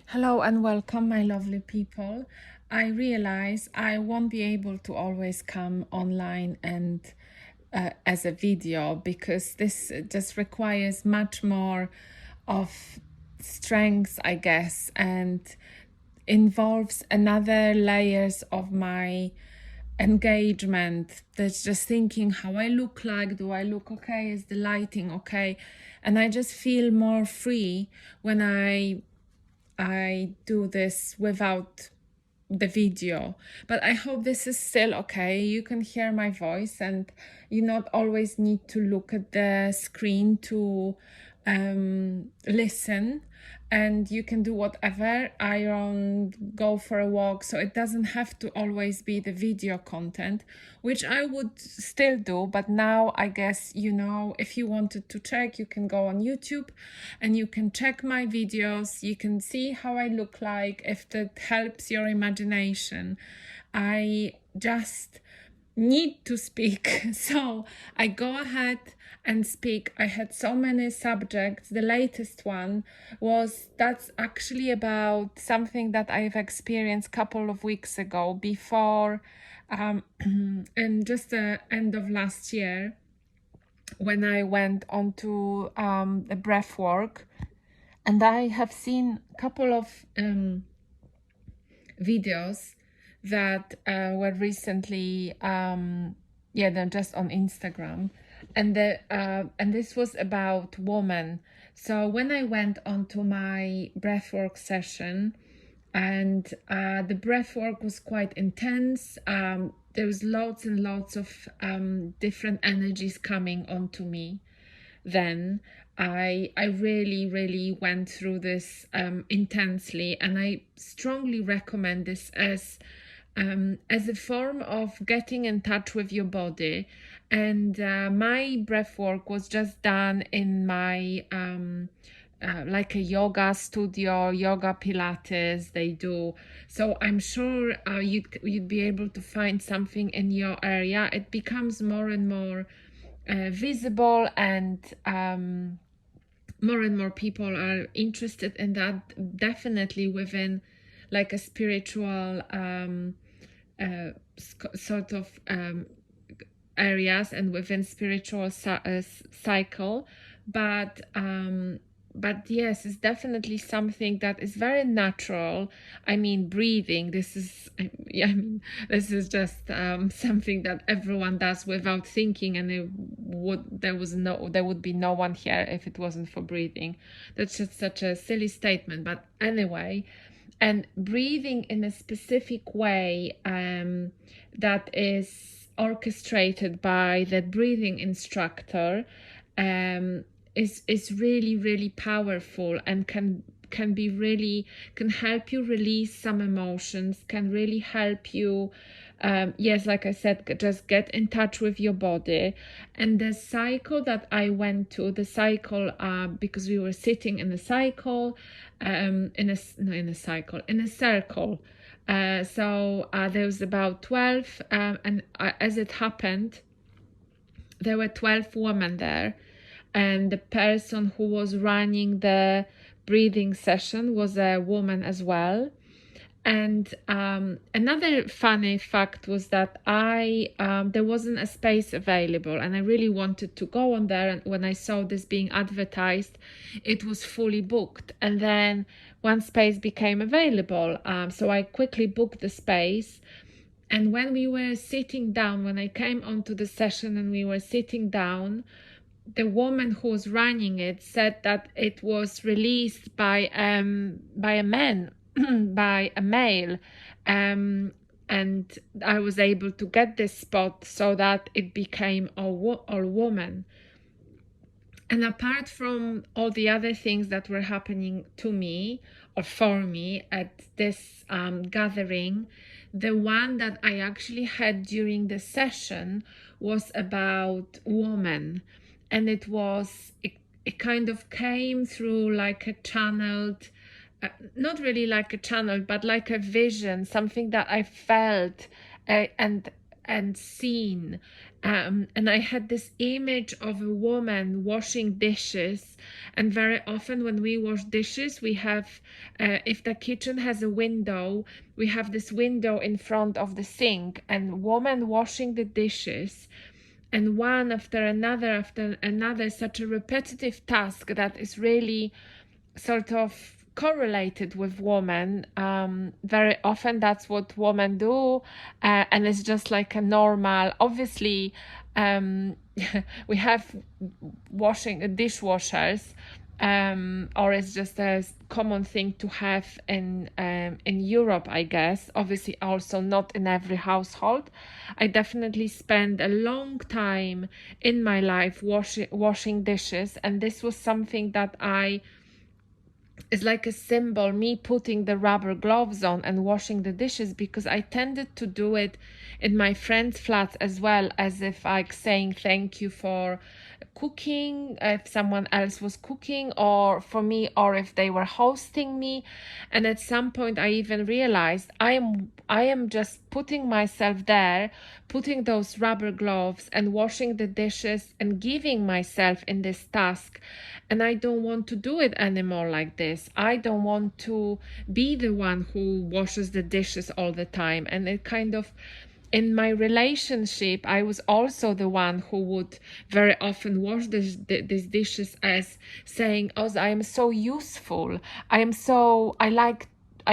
Hello and welcome, my lovely people. I realize I won't be able to always come online and as a video because this just requires much more of strength, I guess, and involves another layers of my engagement. That's just thinking how I look like. Do I look okay? Is the lighting okay? And I just feel more free when I do this without the video. But I hope this is still okay. You can hear my voice and you not always need to look at the screen to listen, and you can do whatever, iron, go for a walk, so it doesn't have to always be the video content, which I would still do. But now I guess, if you wanted to check, you can go on YouTube and you can check my videos. You can see how I look like, if that helps your imagination. I just need to speak, so I go ahead and speak. I had so many subjects. The latest one that's actually about something that I've experienced a couple of weeks ago, before and just the end of last year, when I went on to the breath work. And I have seen a couple of videos that were recently they're just on Instagram, and this was about women. So when I went onto my breathwork session, and the breathwork was quite intense, there was lots and lots of different energies coming onto me. Then I really went through this intensely, and I strongly recommend this as a form of getting in touch with your body. And my breath work was just done in my like a yoga studio, yoga Pilates they do. So I'm sure you'd be able to find something in your area. It becomes more and more visible, and more and more people are interested in that, definitely within like a spiritual sort of areas, and within spiritual cycle. But yes, it's definitely something that is very natural. I mean, breathing, this is just something that everyone does without thinking, and there would be no one here if it wasn't for breathing. That's just such a silly statement, but anyway. And breathing in a specific way that is orchestrated by the breathing instructor is really powerful, and can help you release some emotions, can really help you yes, like I said, just get in touch with your body. And the cycle that I went to, because we were sitting in a cycle, in a circle. So there was about 12, and as it happened, there were 12 women there, and the person who was running the breathing session was a woman as well. And another funny fact was that there wasn't a space available, and I really wanted to go on there. And when I saw this being advertised, it was fully booked. And then one space became available, so I quickly booked the space. And when we were sitting down, when I came onto the session and we were sitting down, the woman who was running it said that it was released by a man, by a male, and I was able to get this spot so that it became all woman. And apart from all the other things that were happening to me or for me at this gathering, the one that I actually had during the session was about women. And it kind of came through like a channeled, not really like a channel, but like a vision, something that I felt, and and scene. And I had this image of a woman washing dishes. And very often when we wash dishes, we have, if the kitchen has a window, we have this window in front of the sink, and woman washing the dishes, and one after another, such a repetitive task that is really sort of correlated with women. Very often that's what women do, and it's just like a normal, obviously, we have washing dishwashers, or it's just a common thing to have in Europe, I guess. Obviously, also not in every household. I definitely spent a long time in my life washing dishes, and this was something that it's like a symbol, me putting the rubber gloves on and washing the dishes, because I tended to do it in my friends' flats as well, as if like saying thank you for cooking, if someone else was cooking, or for me, or if they were hosting me. And at some point I even realized I am just putting myself there, putting those rubber gloves and washing the dishes and giving myself in this task. And I don't want to do it anymore like this. I don't want to be the one who washes the dishes all the time. And it kind of, in my relationship, I was also the one who would very often wash these dishes, as saying, oh, I am so useful. I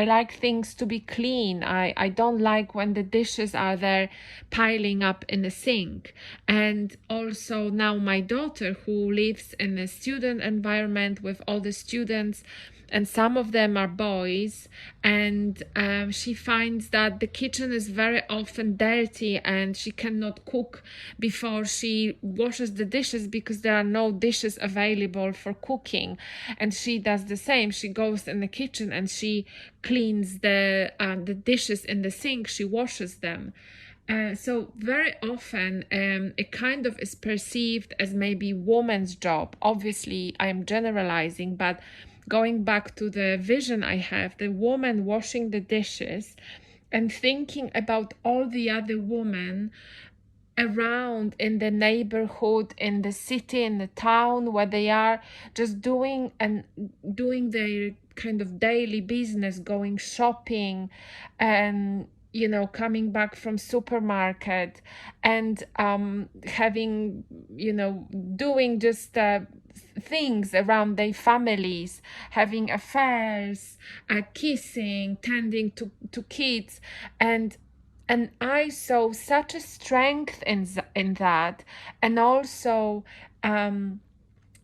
like things to be clean. I don't like when the dishes are there piling up in the sink. And also now my daughter, who lives in a student environment with all the students, and some of them are boys, and she finds that the kitchen is very often dirty and she cannot cook before she washes the dishes, because there are no dishes available for cooking. And she does the same. She goes in the kitchen and she cleans the dishes in the sink. She washes them. So very often it kind of is perceived as maybe woman's job. Obviously, I am generalizing, but going back to the vision I have, the woman washing the dishes and thinking about all the other women around in the neighborhood, in the city, in the town, where they are just doing their kind of daily business, going shopping, and coming back from supermarket, and having doing just things around their families, having affairs, kissing, tending to kids. And I saw such a strength in that, and also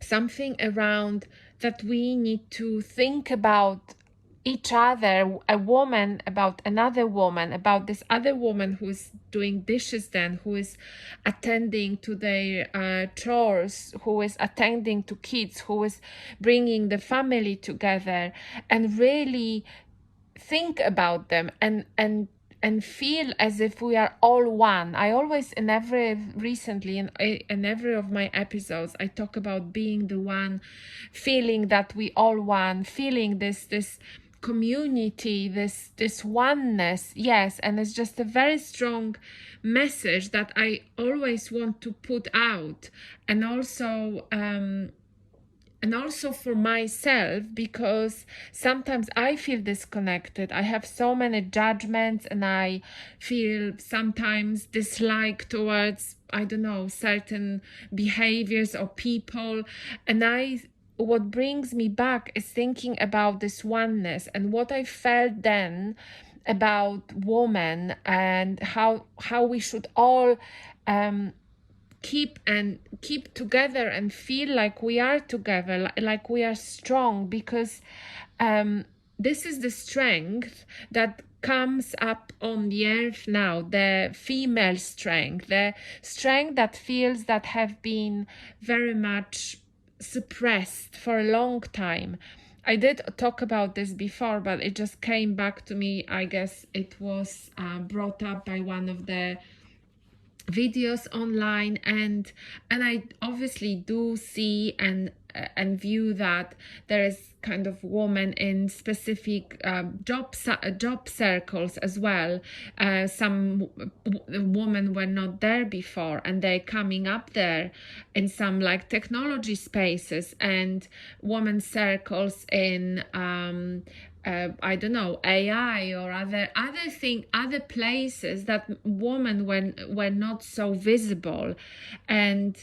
something around that we need to think about each other, a woman about another woman, about this other woman who's doing dishes, then who is attending to their chores, who is attending to kids, who is bringing the family together, and really think about them and feel as if we are all one. I always, in every of my episodes, I talk about being the one, feeling that we all one, feeling this community, this oneness. Yes, and it's just a very strong message that I always want to put out, and also for myself, because sometimes I feel disconnected. I have so many judgments, and I feel sometimes dislike towards, I don't know, certain behaviors or people. And what brings me back is thinking about this oneness and what I felt then about women, and how we should all keep together and feel like we are together, like we are strong, because this is the strength that comes up on the earth now, the female strength, the strength that feels that have been very much suppressed for a long time. I did talk about this before, but it just came back to me. I guess it was brought up by one of the videos online, and I obviously do see and and view that there is kind of women in specific job circles as well. Some women were not there before, and they're coming up there in some like technology spaces, and women circles in I don't know, AI or other places that women were not so visible. And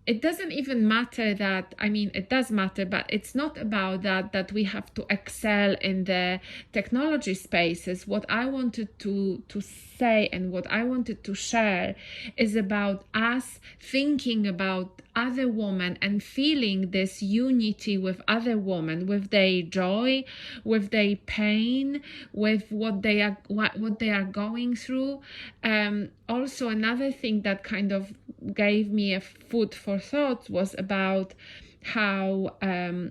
it doesn't even matter that, I mean, it does matter, but it's not about that we have to excel in the technology spaces. What I wanted to say and what I wanted to share is about us thinking about other women and feeling this unity with other women, with their joy, with their pain, with what they are going through. Also, another thing that kind of gave me a food for thought was about how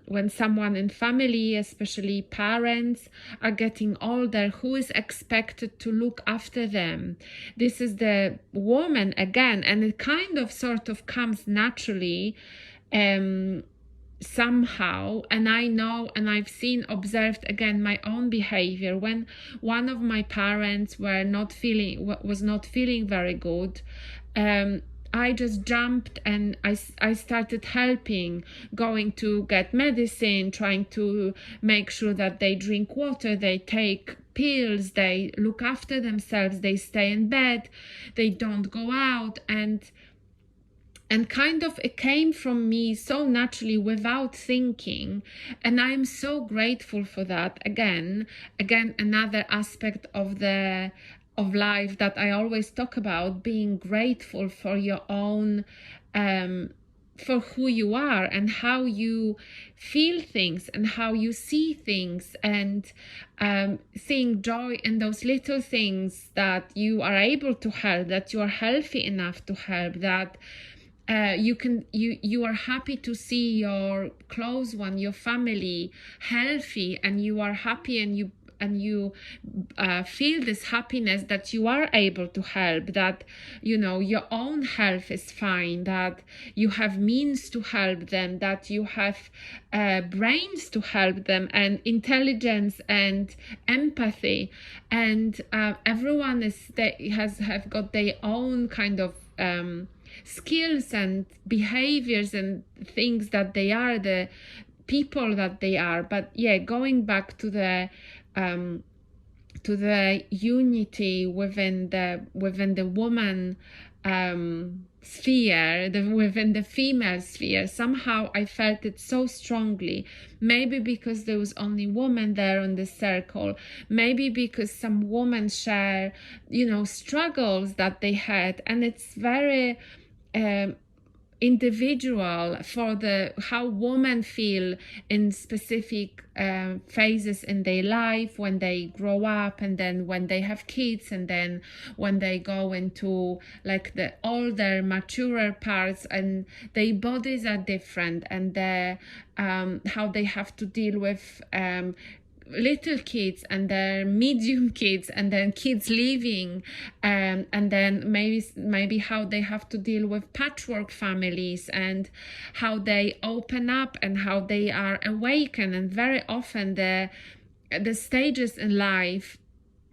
when someone in family, especially parents, are getting older, who is expected to look after them? This is the woman again, and it kind of sort of comes naturally somehow. And I know, and I've observed again my own behavior when one of my parents was not feeling very good. I just jumped and I started helping, going to get medicine, trying to make sure that they drink water, they take pills, they look after themselves, they stay in bed, they don't go out, and kind of it came from me so naturally without thinking, and I'm so grateful for that. Again, another aspect of life that I always talk about, being grateful for your own for who you are and how you feel things and how you see things, and seeing joy in those little things that you are able to help, that you are healthy enough to help, that you are happy to see your close one, your family healthy, and you are happy, and you feel this happiness that you are able to help, that your own health is fine, that you have means to help them, that you have brains to help them, and intelligence and empathy, and everyone have got their own kind of skills and behaviors and things that they are, the people that they are. But yeah, going back to the unity within the woman sphere, within the female sphere, somehow I felt it so strongly. Maybe because there was only women there on the circle, maybe because some women share struggles that they had, and it's very individual for how women feel in specific phases in their life, when they grow up, and then when they have kids, and then when they go into like the older, maturer parts, and their bodies are different, and how they have to deal with little kids, and then medium kids, and then kids leaving, and then maybe how they have to deal with patchwork families, and how they open up and how they are awakened. And very often the stages in life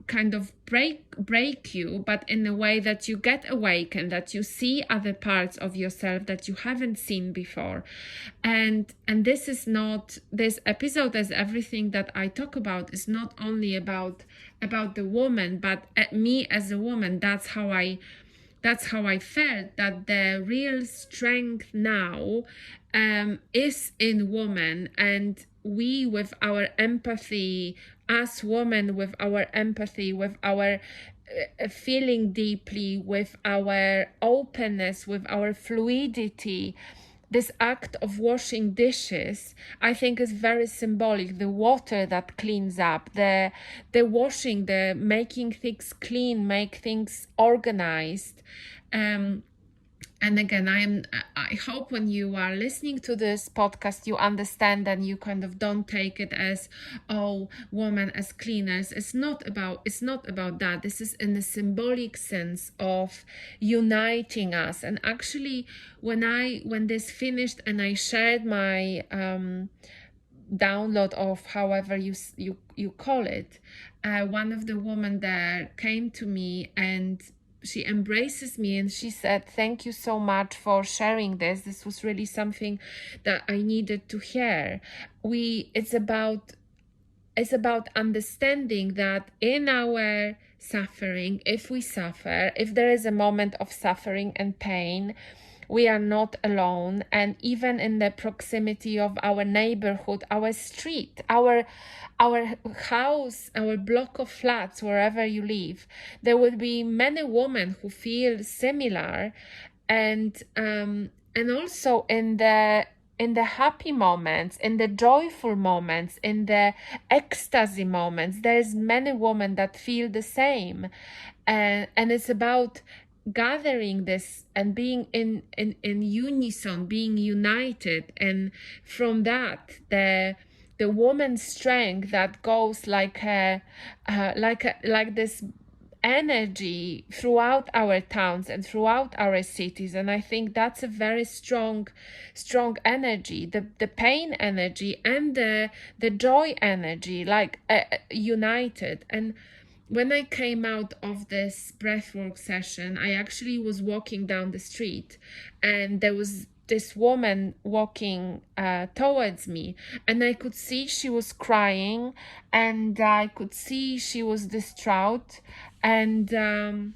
kind of break you, but in a way that you get awakened, that you see other parts of yourself that you haven't seen before. And this episode, as everything that I talk about, is not only about the woman, but me as a woman. That's how I felt, that the real strength now is in women, and we, with our empathy, us women with our empathy, with our feeling deeply, with our openness, with our fluidity, this act of washing dishes, I think, is very symbolic. The water that cleans up, the washing, the making things clean, make things organized. and again, I hope when you are listening to this podcast, you understand and you kind of don't take it as, oh, women as cleaners. It's not about that. This is in a symbolic sense of uniting us. And actually, when this finished and I shared my download of however you call it, one of the women there came to me and she embraces me and she said, thank you so much for sharing this. This was really something that I needed to hear. It's about understanding that in our suffering, if we suffer, if there is a moment of suffering and pain, we are not alone. And even in the proximity of our neighborhood, our street, our house, our block of flats, wherever you live, there will be many women who feel similar. And also in the happy moments, in the joyful moments, in the ecstasy moments, there's many women that feel the same. And it's about gathering this and being in unison, being united. And from that, the woman's strength that goes like this energy throughout our towns and throughout our cities. And I think that's a very strong energy, the pain energy and the joy energy, like united. And when I came out of this breathwork session, I actually was walking down the street and there was this woman walking towards me, and I could see she was crying and I could see she was distraught, and I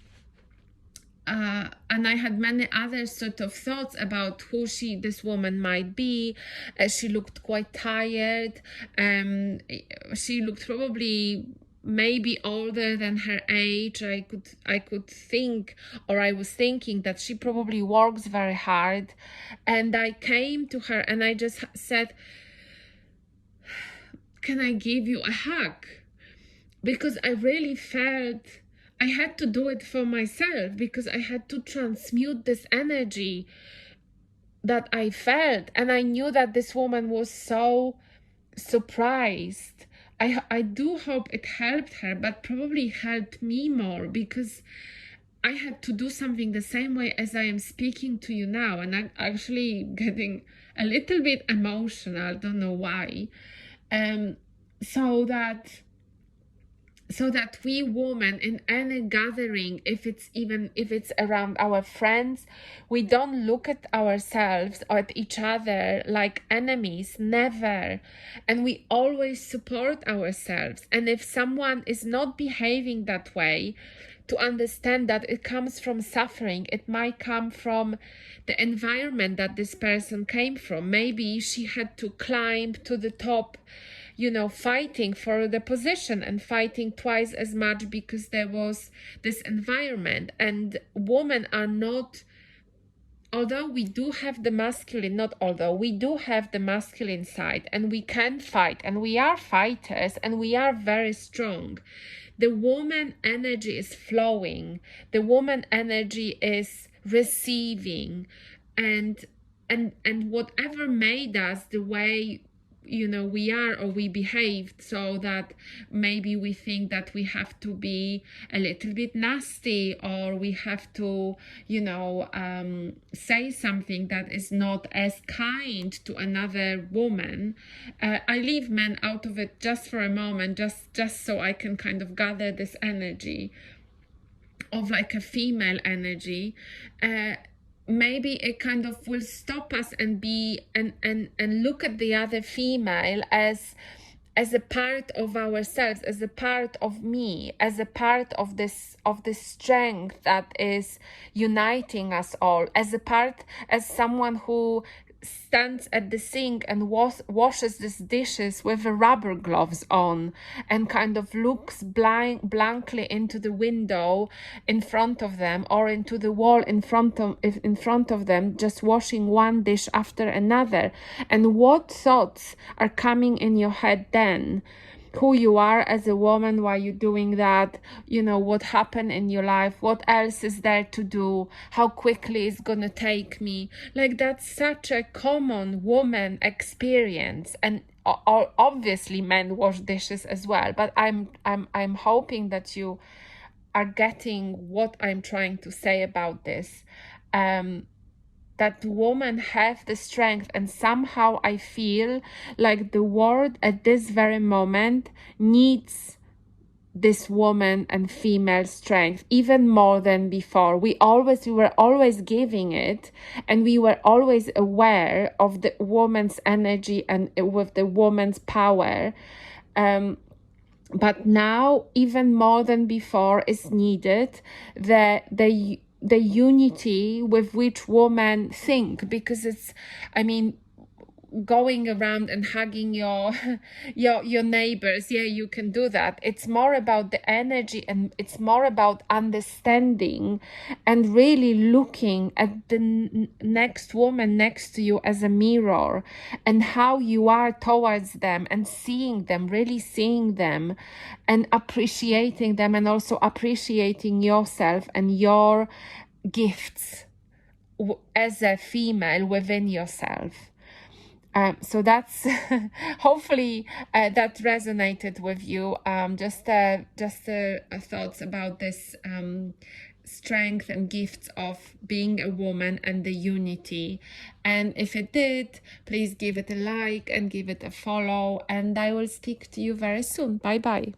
had many other sort of thoughts about who this woman might be. She looked quite tired. She looked probably maybe older than her age. I could think, or I was thinking, that she probably works very hard. And I came to her and I just said, can I give you a hug? Because I really felt I had to do it for myself, because I had to transmute this energy that I felt. And I knew that this woman was so surprised. I do hope it helped her, but probably helped me more, because I had to do something the same way as I am speaking to you now. And I'm actually getting a little bit emotional, don't know why. So that we women in any gathering, if it's around our friends, we don't look at ourselves or at each other like enemies, never. And we always support ourselves. And if someone is not behaving that way, to understand that it comes from suffering. It might come from the environment that this person came from. Maybe she had to climb to the top, fighting for the position and fighting twice as much because there was this environment. And women are not, we do have the masculine side, and we can fight, and we are fighters, and we are very strong. The woman energy is flowing. The woman energy is receiving, and whatever made us the way we are, or we behaved, so that maybe we think that we have to be a little bit nasty, or we have to say something that is not as kind to another woman. I leave men out of it just for a moment, just so I can kind of gather this energy of like a female energy. Maybe it kind of will stop us and be and look at the other female as a part of ourselves, as a part of me, as a part of this strength that is uniting us all, as someone who stands at the sink and washes these dishes with the rubber gloves on, and kind of looks blankly into the window in front of them, or into the wall in front of them, just washing one dish after another. And what thoughts are coming in your head then? who you are as a woman, why you're doing that, you know, what happened in your life, what else is there to do, how quickly it's gonna take me. Like, that's such a common woman experience. And obviously men wash dishes as well, but I'm hoping that you are getting what I'm trying to say about this. That women have the strength, and somehow I feel like the world at this very moment needs this woman and female strength even more than before. We were always giving it, and we were always aware of the woman's energy and with the woman's power. But now, even more than before, is needed the unity with which women think, because it's, I mean, going around and hugging your neighbors, yeah, you can do that. It's more about the energy, and it's more about understanding and really looking at the next woman next to you as a mirror, and how you are towards them, and seeing them, really seeing them and appreciating them, and also appreciating yourself and your gifts as a female within yourself. So that's hopefully that resonated with you. Just thoughts about this strength and gifts of being a woman and the unity. And if it did, please give it a like and give it a follow. And I will speak to you very soon. Bye bye.